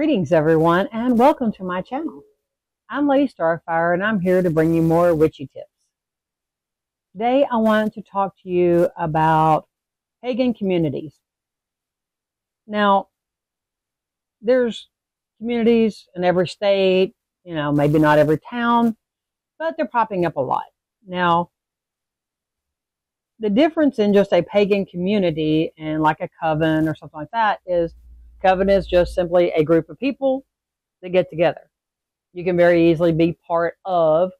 Greetings everyone and welcome to my channel. I'm Lady Starfire and I'm here to bring you more witchy tips. Today I want to talk to you about pagan communities. Now, there's communities in every state, maybe not every town, but they're popping up a lot. Now, the difference in just a pagan community and like a coven or something like that is coven is just simply a group of people that get together. You can very easily be part of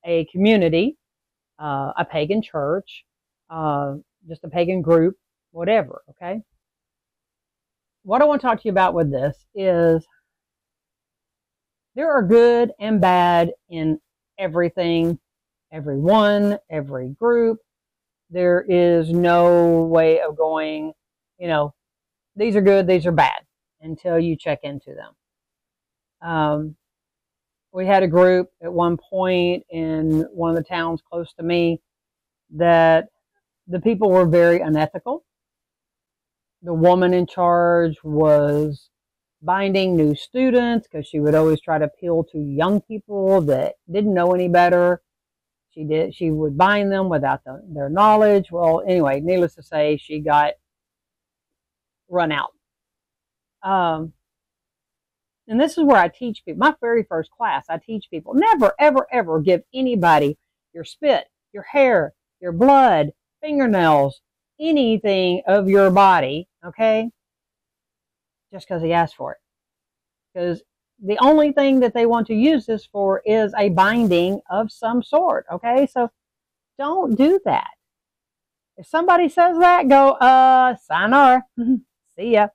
a community, a pagan church, just a pagan group, whatever, okay? What I want to talk to you about with this is there are good and bad in everything, everyone, every group. There is no way of going, these are good, these are bad, until you check into them. We had a group at one point in one of the towns close to me that the people were very unethical. The woman in charge was binding new students because she would always try to appeal to young people that didn't know any better. She would bind them without their knowledge. Well, anyway, needless to say, she got run out. And this is where I teach people. My very first class, I teach people, never, ever, ever give anybody your spit, your hair, your blood, fingernails, anything of your body, okay? Just because he asked for it. Because the only thing that they want to use this for is a binding of some sort, okay? So don't do that. If somebody says that, go, sayonara, see ya.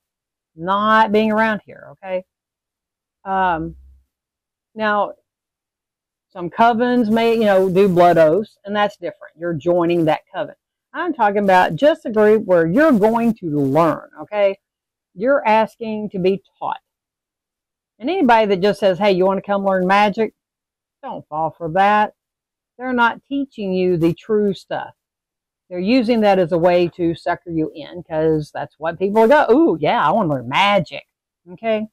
Not being around here, okay? Now, some covens may, do blood oaths, and that's different. You're joining that coven. I'm talking about just a group where you're going to learn, okay? You're asking to be taught. And anybody that just says, hey, you want to come learn magic? Don't fall for that. They're not teaching you the true stuff. They're using that as a way to sucker you in because that's what people go, ooh, yeah, I want to learn magic, okay?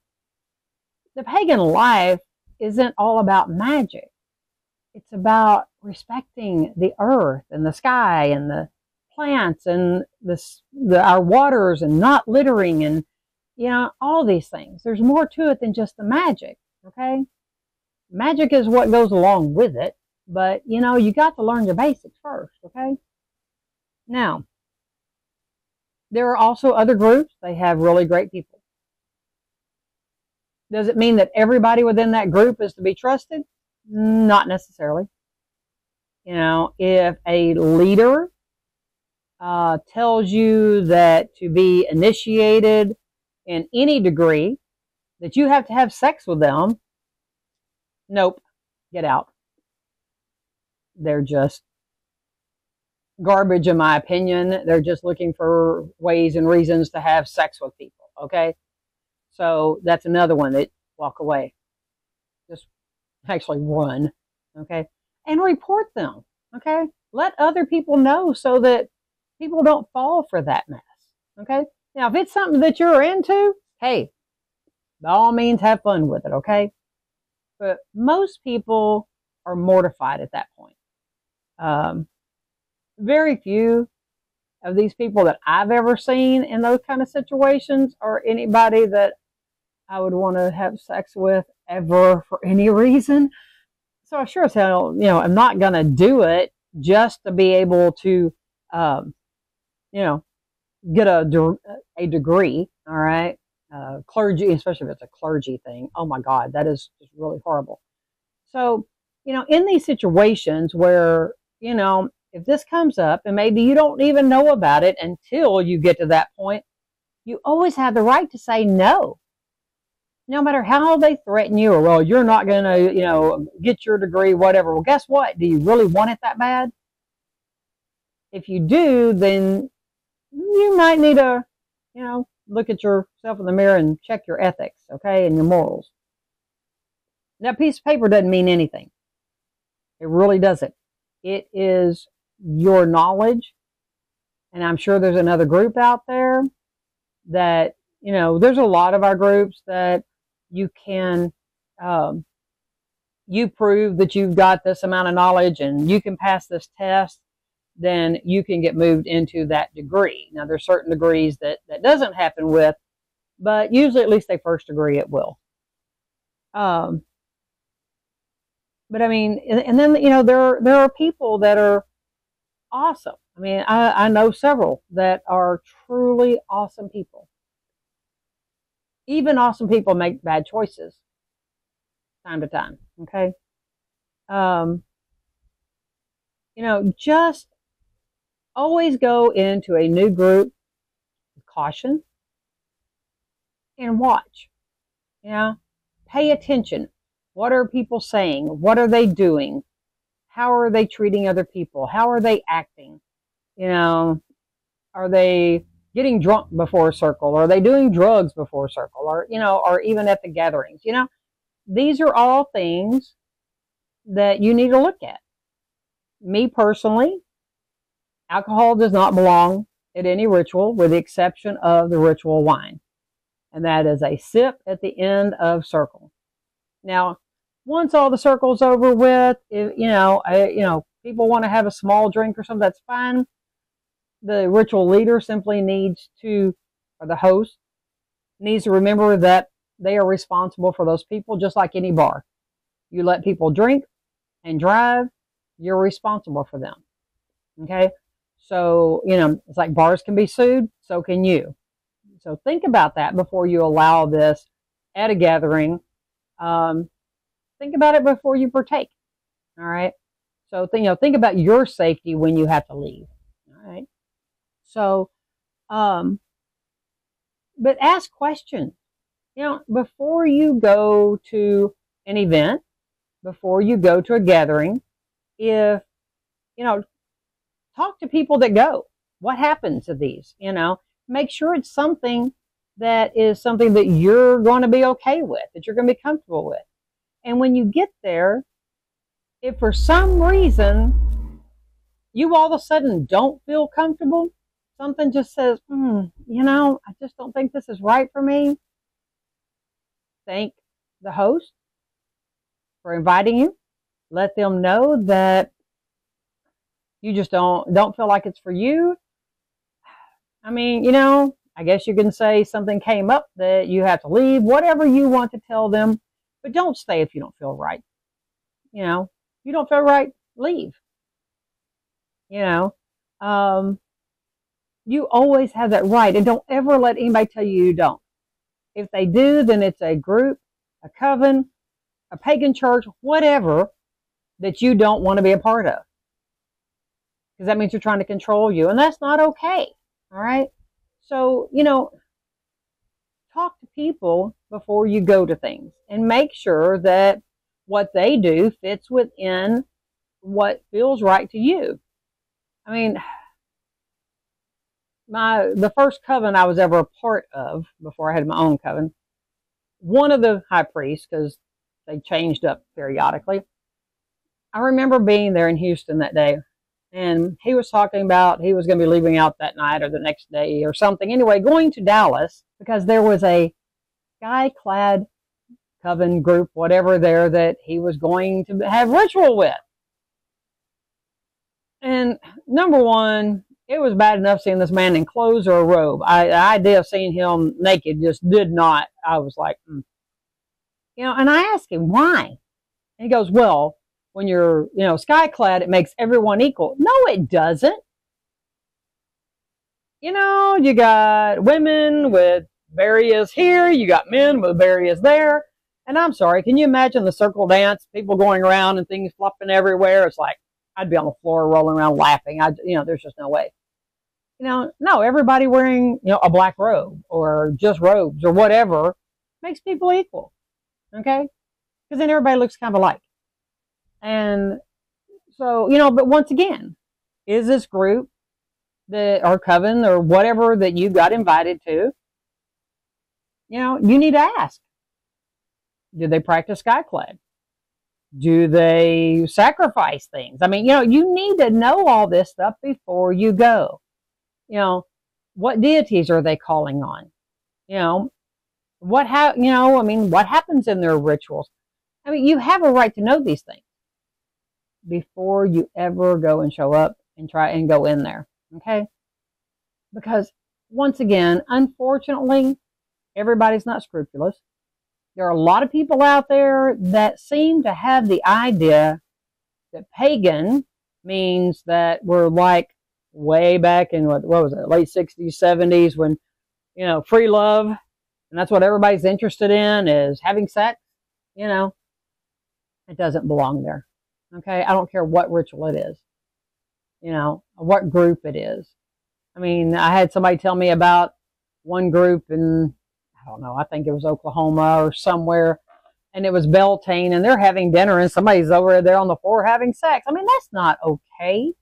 The pagan life isn't all about magic. It's about respecting the earth and the sky and the plants and our waters and not littering and, all these things. There's more to it than just the magic, okay? Magic is what goes along with it, but, you got to learn the basics first, okay? Now, there are also other groups. They have really great people. Does it mean that everybody within that group is to be trusted? Not necessarily. If a leader tells you that to be initiated in any degree, that you have to have sex with them, nope, get out. They're just garbage, in my opinion. They're just looking for ways and reasons to have sex with people, okay? So that's another one that walk away. Just actually run, okay? And report them, okay? Let other people know so that people don't fall for that mess, okay? Now, if it's something that you're into, hey, by all means, have fun with it, okay? But most people are mortified at that point. Very few of these people that I've ever seen in those kind of situations are anybody that I would want to have sex with ever for any reason. So I sure as hell, I'm not going to do it just to be able to, get a degree, all right? Clergy, especially if it's a clergy thing. Oh my God, that is just really horrible. So, in these situations where, if this comes up and maybe you don't even know about it until you get to that point, you always have the right to say no. No matter how they threaten you or, well, you're not going to, get your degree, whatever. Well, guess what? Do you really want it that bad? If you do, then you might need to, look at yourself in the mirror and check your ethics, okay, and your morals. That piece of paper doesn't mean anything. It really doesn't. It is your knowledge. And I'm sure there's another group out there that, there's a lot of our groups that you can, you prove that you've got this amount of knowledge and you can pass this test, then you can get moved into that degree. Now, there's certain degrees that doesn't happen with, but usually at least a first degree it will. But I mean, and then, you know, there are people that are awesome. I mean, I know several that are truly awesome people. Even awesome people make bad choices time to time. Okay. You know, just always go into a new group with caution and watch. You know, pay attention. What are people saying? What are they doing? How are they treating other people? How are they acting? You know, are they getting drunk before a circle? Are they doing drugs before a circle? Or, you know, or even at the gatherings? You know, these are all things that you need to look at. Me personally, alcohol does not belong at any ritual with the exception of the ritual wine. And that is a sip at the end of circle. Now, once all the circle's over with, if, you know, people want to have a small drink or something, that's fine. The ritual leader simply needs to, or the host, needs to remember that they are responsible for those people, just like any bar. You let people drink and drive, you're responsible for them. Okay? So, you know, it's like bars can be sued, so can you. So think about that before you allow this at a gathering. Think about it before you partake. All right. So think about your safety when you have to leave. All right. So, but ask questions. You know, before you go to an event, before you go to a gathering, if, you know, talk to people that go. What happens to these? You know, make sure it's something that is something that you're going to be okay with, that you're going to be comfortable with. And when you get there, if for some reason you all of a sudden don't feel comfortable, something just says, you know, I just don't think this is right for me. Thank the host for inviting you. Let them know that you just don't feel like it's for you. I mean, you know, I guess you can say something came up that you have to leave, whatever you want to tell them. But don't stay if you don't feel right. You know, you don't feel right, leave. You know, you always have that right. And don't ever let anybody tell you you don't. If they do, then it's a group, a coven, a pagan church, whatever, that you don't want to be a part of. Because that means you're trying to control you. And that's not okay. All right. So, you know, talk to people before you go to things and make sure that what they do fits within what feels right to you. I mean, the first coven I was ever a part of before I had my own coven, one of the high priests, because they changed up periodically, I remember being there in Houston that day, and he was talking about he was going to be leaving out that night or the next day or something. Anyway, going to Dallas because there was a sky-clad coven group, whatever, there that he was going to have ritual with. And number one, it was bad enough seeing this man in clothes or a robe. The idea of seeing him naked just did not. I was like, You know, and I asked him why. And he goes, well, when you're, you know, sky-clad, it makes everyone equal. No, it doesn't. You know, you got women with barriers here, you got men with barriers there. And I'm sorry, can you imagine the circle dance, people going around and things flopping everywhere? It's like, I'd be on the floor rolling around laughing. You know, there's just no way. You know, no, everybody wearing, you know, a black robe or just robes or whatever makes people equal. Okay? Because then everybody looks kind of alike. And so, you know, but once again, is this group or coven or whatever that you got invited to, you know, you need to ask. Do they practice skyclad? Do they sacrifice things? I mean, you know, you need to know all this stuff before you go. You know, what deities are they calling on? You know, what happens in their rituals. I mean, you have a right to know these things before you ever go and show up and try and go in there. Okay? Because once again, unfortunately, everybody's not scrupulous. There are a lot of people out there that seem to have the idea that pagan means that we're like way back in what was it, late 60s, 70s, when, free love, and that's what everybody's interested in is having sex. It doesn't belong there. Okay? I don't care what ritual it is, what group it is. I mean, I had somebody tell me about one group in, I don't know, I think it was Oklahoma or somewhere, and it was Beltane, and they're having dinner, and somebody's over there on the floor having sex. I mean, that's not okay.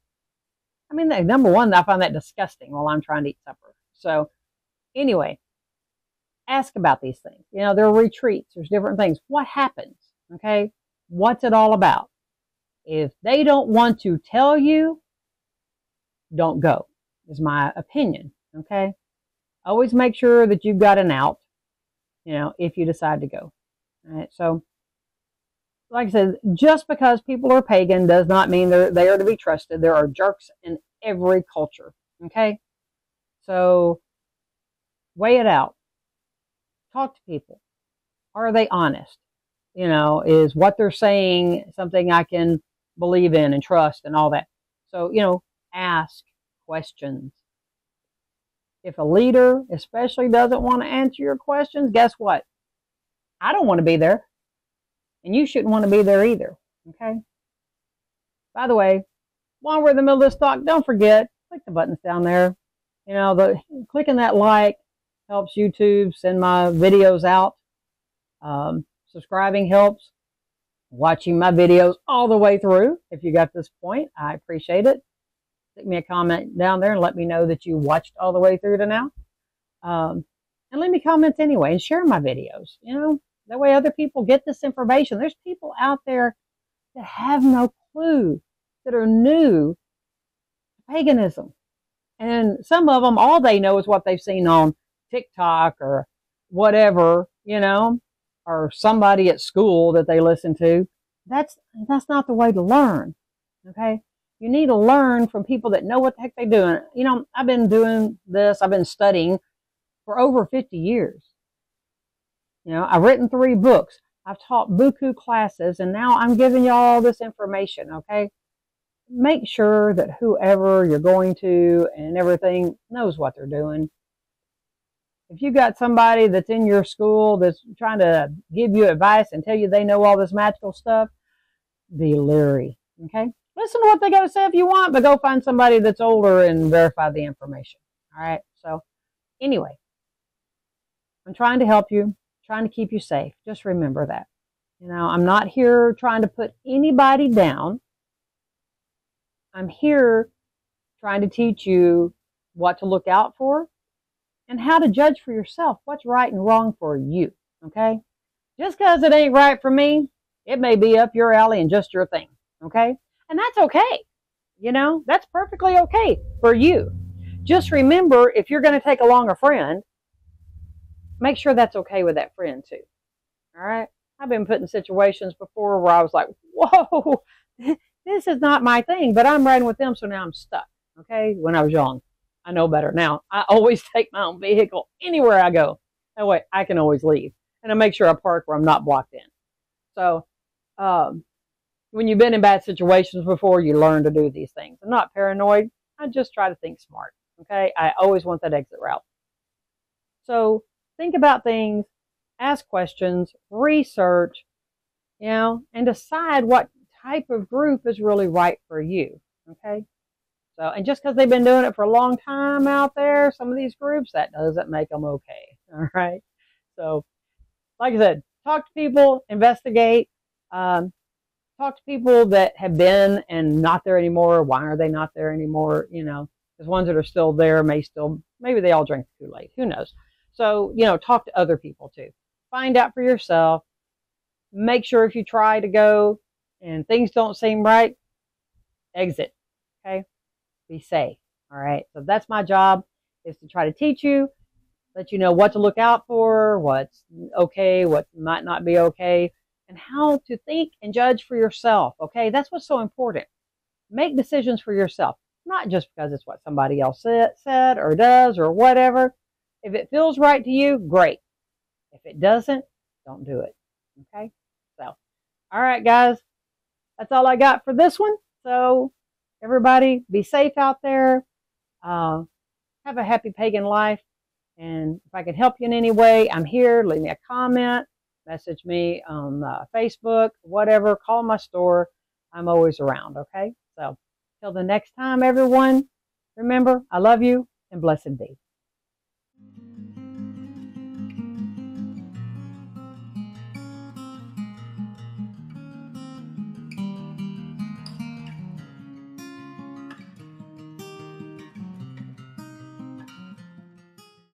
I mean, number one, I find that disgusting while I'm trying to eat supper. So, anyway, ask about these things. There are retreats. There's different things. What happens? Okay? What's it all about? If they don't want to tell you, don't go, is my opinion. Okay? Always make sure that you've got an out, if you decide to go. All right? So, like I said, just because people are pagan does not mean they are to be trusted. There are jerks in every culture. Okay? So, weigh it out. Talk to people. Are they honest? Is what they're saying something I can believe in and trust and all that? So, ask questions. If a leader especially doesn't want to answer your questions, guess what? I don't want to be there. And you shouldn't want to be there either. Okay? By the way, while we're in the middle of this talk, don't forget, click the buttons down there. Clicking that like helps YouTube send my videos out. Subscribing helps. Watching my videos all the way through. If you got this point, I appreciate it. Stick me a comment down there and let me know that you watched all the way through to now. And leave me comments anyway and share my videos. That way other people get this information. There's people out there that have no clue, that are new to paganism. And some of them, all they know is what they've seen on TikTok or whatever, or somebody at school that they listen to. That's not the way to learn. Okay? You need to learn from people that know what the heck they're doing. I've been doing this, I've been studying for over 50 years. I've written 3 books. I've taught buku classes, and now I'm giving you all this information, okay? Make sure that whoever you're going to and everything knows what they're doing. If you got somebody that's in your school that's trying to give you advice and tell you they know all this magical stuff, be leery, okay? Listen to what they got to say if you want, but go find somebody that's older and verify the information, all right? So, anyway, I'm trying to help you, trying to keep you safe. Just remember that. I'm not here trying to put anybody down. I'm here trying to teach you what to look out for and how to judge for yourself what's right and wrong for you, okay? Just because it ain't right for me, it may be up your alley and just your thing, okay? And that's okay. That's perfectly okay for you. Just remember, if you're going to take along a friend, make sure that's okay with that friend too, all right? I've been put in situations before where I was like, whoa, this is not my thing, but I'm riding with them, so now I'm stuck, okay? When I was young. I know better now. I always take my own vehicle anywhere I go. That way I can always leave. And I make sure I park where I'm not blocked in. So when you've been in bad situations before, you learn to do these things. I'm not paranoid. I just try to think smart. Okay? I always want that exit route. So think about things, ask questions, research, and decide what type of group is really right for you. Okay? So, and just because they've been doing it for a long time out there, some of these groups, that doesn't make them okay. All right. So, like I said, talk to people, investigate, talk to people that have been and not there anymore. Why are they not there anymore? Because ones that are still there maybe they all drink the Kool-Aid. Who knows? So, talk to other people too. Find out for yourself. Make sure if you try to go and things don't seem right, exit. Okay. Be safe. All right. So that's my job, is to try to teach you let you know what to look out for, what's okay, what might not be okay, and how to think and judge for yourself. Okay, that's what's so important. Make decisions for yourself, not just because it's what somebody else said or does or whatever. If it feels right to you, great. If it doesn't, don't do it. Okay? So, all right, guys, that's all I got for this one. So, everybody, be safe out there. Have a happy pagan life. And if I can help you in any way, I'm here. Leave me a comment, message me on Facebook, whatever. Call my store. I'm always around, okay? So, till the next time, everyone, remember, I love you and blessed be.